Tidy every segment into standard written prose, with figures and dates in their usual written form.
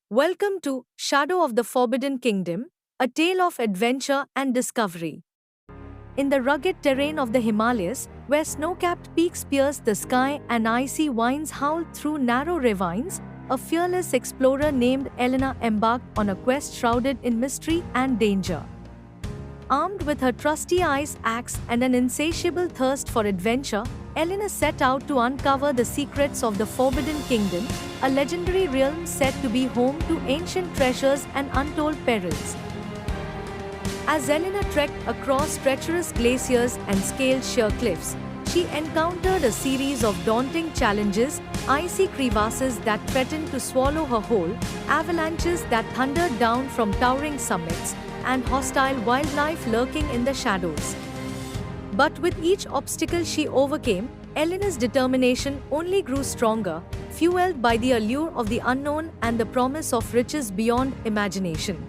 Welcome to Shadow of the Forbidden Kingdom, a tale of adventure and discovery. In the rugged terrain of the Himalayas, where snow-capped peaks pierce the sky and icy winds howl through narrow ravines, a fearless explorer named Elena embarked on a quest shrouded in mystery and danger. Armed with her trusty ice axe and an insatiable thirst for adventure, Elena set out to uncover the secrets of the Forbidden Kingdom, a legendary realm said to be home to ancient treasures and untold perils. As Elena trekked across treacherous glaciers and scaled sheer cliffs, she encountered a series of daunting challenges: icy crevasses that threatened to swallow her whole, avalanches that thundered down from towering summits, and hostile wildlife lurking in the shadows. But with each obstacle she overcame, Elena's determination only grew stronger, fueled by the allure of the unknown and the promise of riches beyond imagination.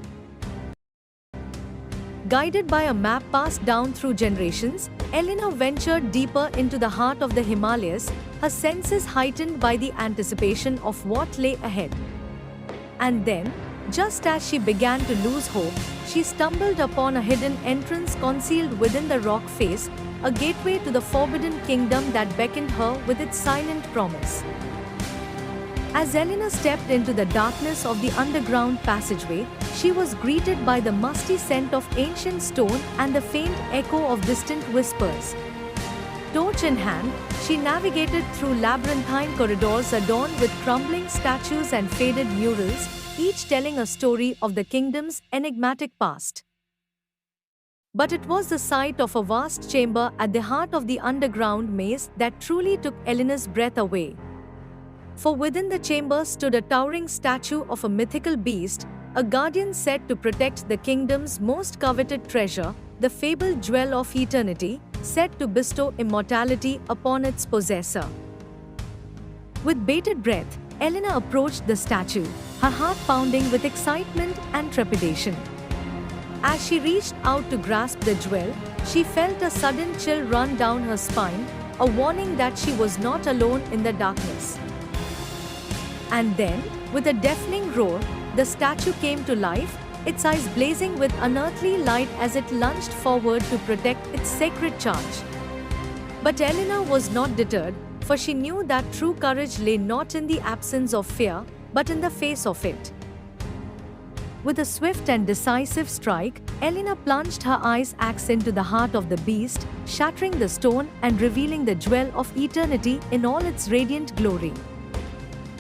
Guided by a map passed down through generations, Elena ventured deeper into the heart of the Himalayas, her senses heightened by the anticipation of what lay ahead. And then, just as she began to lose hope, she stumbled upon a hidden entrance concealed within the rock face, a gateway to the Forbidden Kingdom that beckoned her with its silent promise. As Elena stepped into the darkness of the underground passageway, she was greeted by the musty scent of ancient stone and the faint echo of distant whispers. Torch in hand, she navigated through labyrinthine corridors adorned with crumbling statues and faded murals, each telling a story of the kingdom's enigmatic past. But it was the sight of a vast chamber at the heart of the underground maze that truly took Elena's breath away. For within the chamber stood a towering statue of a mythical beast, a guardian said to protect the kingdom's most coveted treasure, the fabled Jewel of Eternity, said to bestow immortality upon its possessor. With bated breath, Elena approached the statue, her heart pounding with excitement and trepidation. As she reached out to grasp the jewel, she felt a sudden chill run down her spine, a warning that she was not alone in the darkness. And then, with a deafening roar, the statue came to life, its eyes blazing with unearthly light as it lunged forward to protect its sacred charge. But Elena was not deterred, for she knew that true courage lay not in the absence of fear, but in the face of it. With a swift and decisive strike, Elena plunged her ice axe into the heart of the beast, shattering the stone and revealing the Jewel of Eternity in all its radiant glory.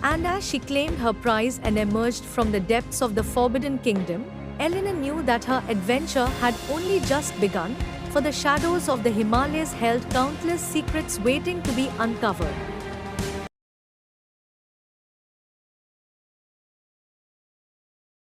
And as she claimed her prize and emerged from the depths of the Forbidden Kingdom, Elena knew that her adventure had only just begun, for the shadows of the Himalayas held countless secrets waiting to be uncovered.